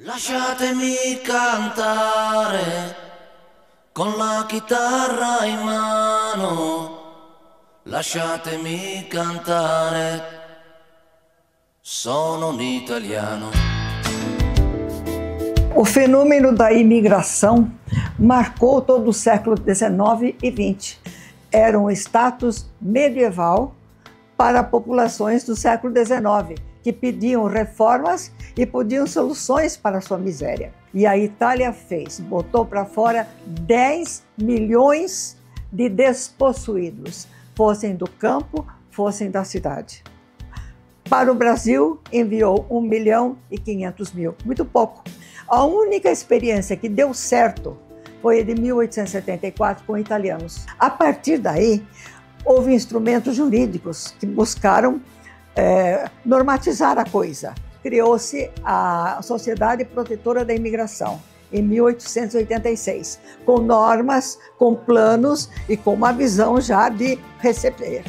Lasciatemi cantare con la chitarra in mano, lasciatemi cantare, sono un italiano. O fenômeno da imigração marcou todo o século XIX e XX. Era um status medieval para populações do século XIX, que pediam reformas e pediam soluções para a sua miséria. E a Itália botou para fora 10 milhões de despossuídos, fossem do campo, fossem da cidade. Para o Brasil, enviou 1.500.000, muito pouco. A única experiência que deu certo foi a de 1874 com italianos. A partir daí, houve instrumentos jurídicos que buscaram normatizar a coisa. Criou-se a Sociedade Protetora da Imigração, em 1886, com normas, com planos e com uma visão já de receber.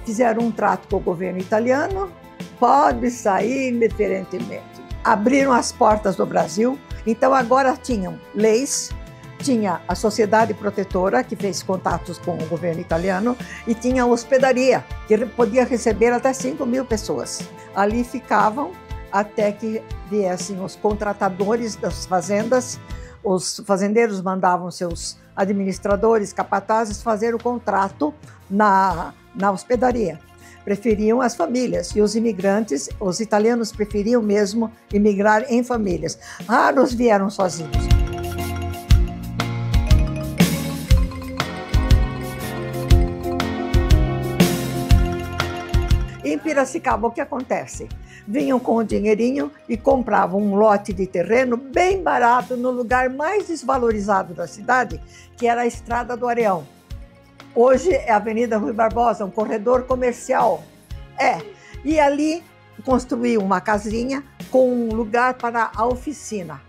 Fizeram um trato com o governo italiano, pode sair indiferentemente. Abriram as portas do Brasil, então agora tinham leis, tinha a Sociedade Protetora, que fez contatos com o governo italiano, e tinha a hospedaria, que podia receber até 5.000 pessoas. Ali ficavam até que viessem os contratadores das fazendas. Os fazendeiros mandavam seus administradores, capatazes, fazer o contrato na hospedaria. Preferiam as famílias, e os imigrantes, os italianos preferiam mesmo imigrar em famílias. Raros vieram sozinhos. Em Piracicaba, o que acontece? Vinham com o dinheirinho e compravam um lote de terreno bem barato no lugar mais desvalorizado da cidade, que era a Estrada do Areão. Hoje é a Avenida Rui Barbosa, um corredor comercial. E ali construíam uma casinha com um lugar para a oficina.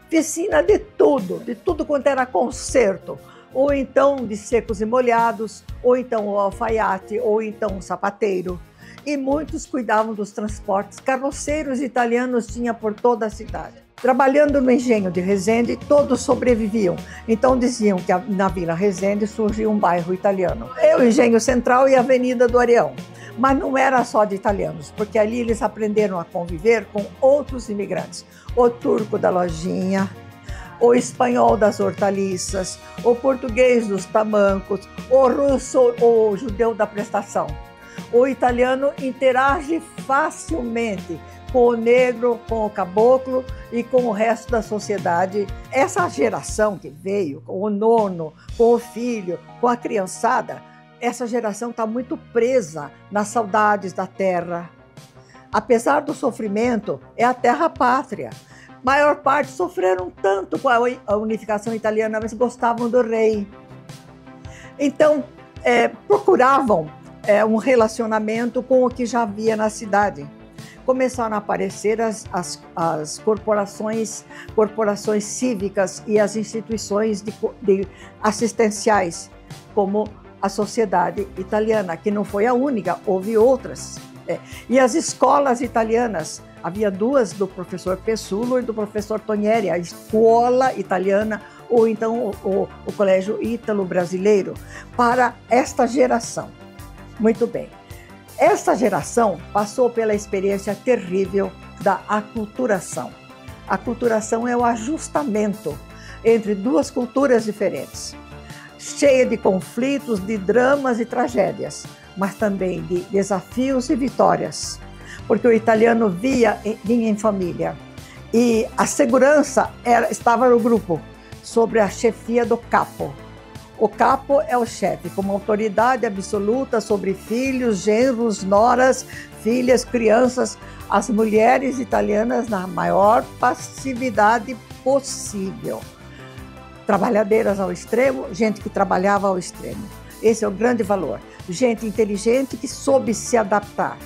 Oficina de tudo quanto era conserto. Ou então de secos e molhados, ou então o alfaiate, ou então o sapateiro. E muitos cuidavam dos transportes. Carroceiros italianos tinha por toda a cidade. Trabalhando no engenho de Resende, todos sobreviviam. Então diziam que na Vila Resende surgiu um bairro italiano. É o Engenho Central e a Avenida do Areão. Mas não era só de italianos, porque ali eles aprenderam a conviver com outros imigrantes. O turco da lojinha, o espanhol das hortaliças, o português dos tamancos, o russo, o judeu da prestação. O italiano interage facilmente com o negro, com o caboclo e com o resto da sociedade. Essa geração que veio, com o nono, com o filho, com a criançada, essa geração está muito presa nas saudades da terra. Apesar do sofrimento, é a terra-pátria. A maior parte sofreram tanto com a unificação italiana, mas gostavam do rei. Então, procuravam um relacionamento com o que já havia na cidade. Começaram a aparecer as corporações cívicas e as instituições de assistenciais, como a Sociedade Italiana, que não foi a única, houve outras. E as escolas italianas, havia duas, do professor Pessulo e do professor Tonieri, a escola italiana, ou então o Colégio Ítalo-Brasileiro, para esta geração. Muito bem. Esta geração passou pela experiência terrível da aculturação. A aculturação é o ajustamento entre duas culturas diferentes, cheia de conflitos, de dramas e tragédias, mas também de desafios e vitórias, porque o italiano vinha em família e a segurança estava no grupo, sobre a chefia do capo. O capo é o chefe, com uma autoridade absoluta sobre filhos, genros, noras, filhas, crianças, as mulheres italianas na maior passividade possível. Trabalhadeiras ao extremo, gente que trabalhava ao extremo. Esse é o grande valor. Gente inteligente que soube se adaptar.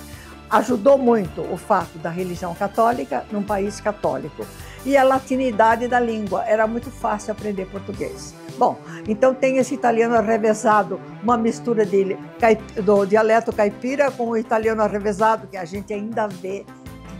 Ajudou muito o fato da religião católica num país católico. E a latinidade da língua, era muito fácil aprender português. Bom, então tem esse italiano arrevezado, uma mistura do dialeto caipira com o italiano arrevezado, que a gente ainda vê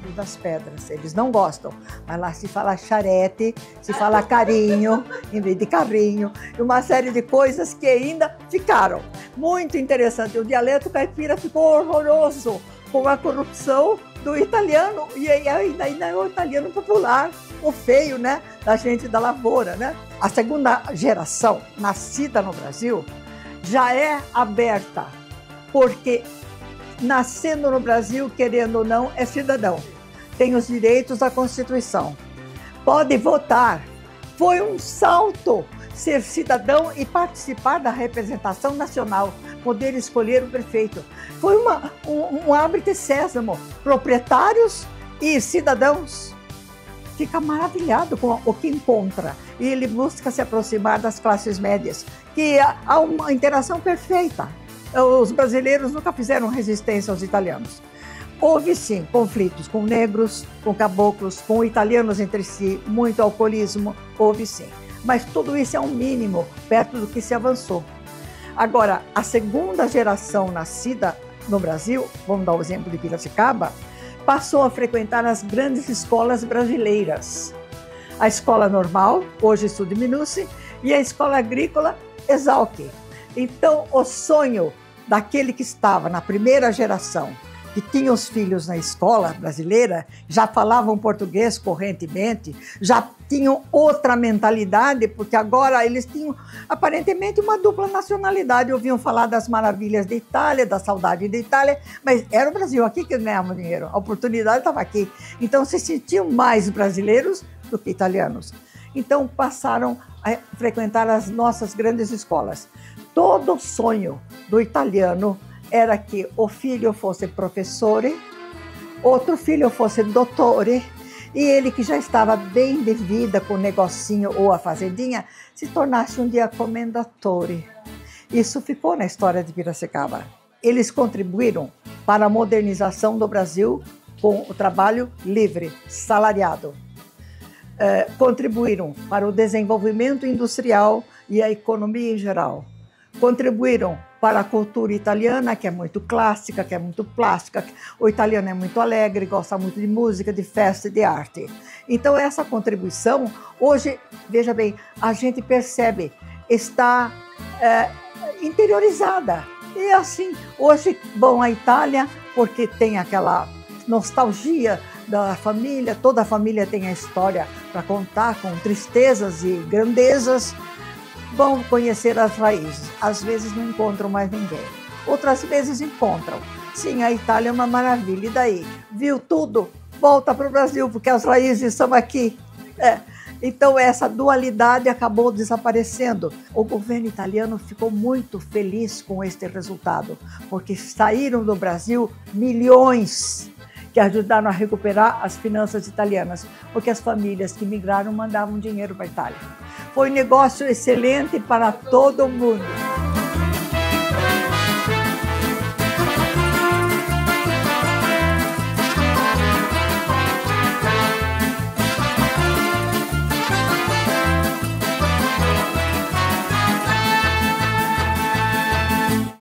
Templo das Pedras. Eles não gostam, mas lá se fala charrete, se fala carinho, em vez de carrinho, e uma série de coisas que ainda ficaram. Muito interessante. O dialeto caipira ficou horroroso com a corrupção do italiano, e ainda é o italiano popular, o feio, né, da gente da lavoura, né? A segunda geração, nascida no Brasil, já é aberta, porque nascendo no Brasil, querendo ou não, é cidadão. Tem os direitos da Constituição. Pode votar. Foi um salto ser cidadão e participar da representação nacional, poder escolher o prefeito. Foi um abre sésamo. Proprietários e cidadãos. Fica maravilhado com o que encontra. E ele busca se aproximar das classes médias, que há uma interação perfeita. Os brasileiros nunca fizeram resistência aos italianos. Houve, sim, conflitos com negros, com caboclos, com italianos entre si, muito alcoolismo, houve, sim. Mas tudo isso é um mínimo perto do que se avançou. Agora, a segunda geração nascida no Brasil, vamos dar o exemplo de Piracicaba, passou a frequentar as grandes escolas brasileiras. A escola normal, hoje Sudminus, e a escola agrícola Exalc. Então, o sonho daquele que estava na primeira geração, que tinha os filhos na escola brasileira, já falavam português correntemente, já tinham outra mentalidade, porque agora eles tinham aparentemente uma dupla nacionalidade, ouviam falar das maravilhas da Itália, da saudade da Itália, mas era o Brasil, aqui que ganhava dinheiro, a oportunidade estava aqui. Então se sentiam mais brasileiros do que italianos. Então passaram a frequentar as nossas grandes escolas. Todo o sonho do italiano era que o filho fosse professore, outro filho fosse dottore, e ele que já estava bem de vida com o negocinho ou a fazendinha, se tornasse um dia commendatore. Isso ficou na história de Piracicaba. Eles contribuíram para a modernização do Brasil com o trabalho livre, salariado. Contribuíram para o desenvolvimento industrial e a economia em geral. Contribuíram para a cultura italiana, que é muito clássica, que é muito plástica. O italiano é muito alegre, gosta muito de música, de festa e de arte. Então, essa contribuição, hoje, veja bem, a gente percebe, está interiorizada. E assim, hoje vão à Itália, porque tem aquela nostalgia da família, toda a família tem a história para contar, com tristezas e grandezas. Vão conhecer as raízes. Às vezes não encontram mais ninguém. Outras vezes encontram. Sim, a Itália é uma maravilha. E daí? Viu tudo? Volta para o Brasil, porque as raízes são aqui. Então, essa dualidade acabou desaparecendo. O governo italiano ficou muito feliz com este resultado, porque saíram do Brasil milhões que ajudaram a recuperar as finanças italianas, porque as famílias que migraram mandavam dinheiro para a Itália. Foi um negócio excelente para todo mundo.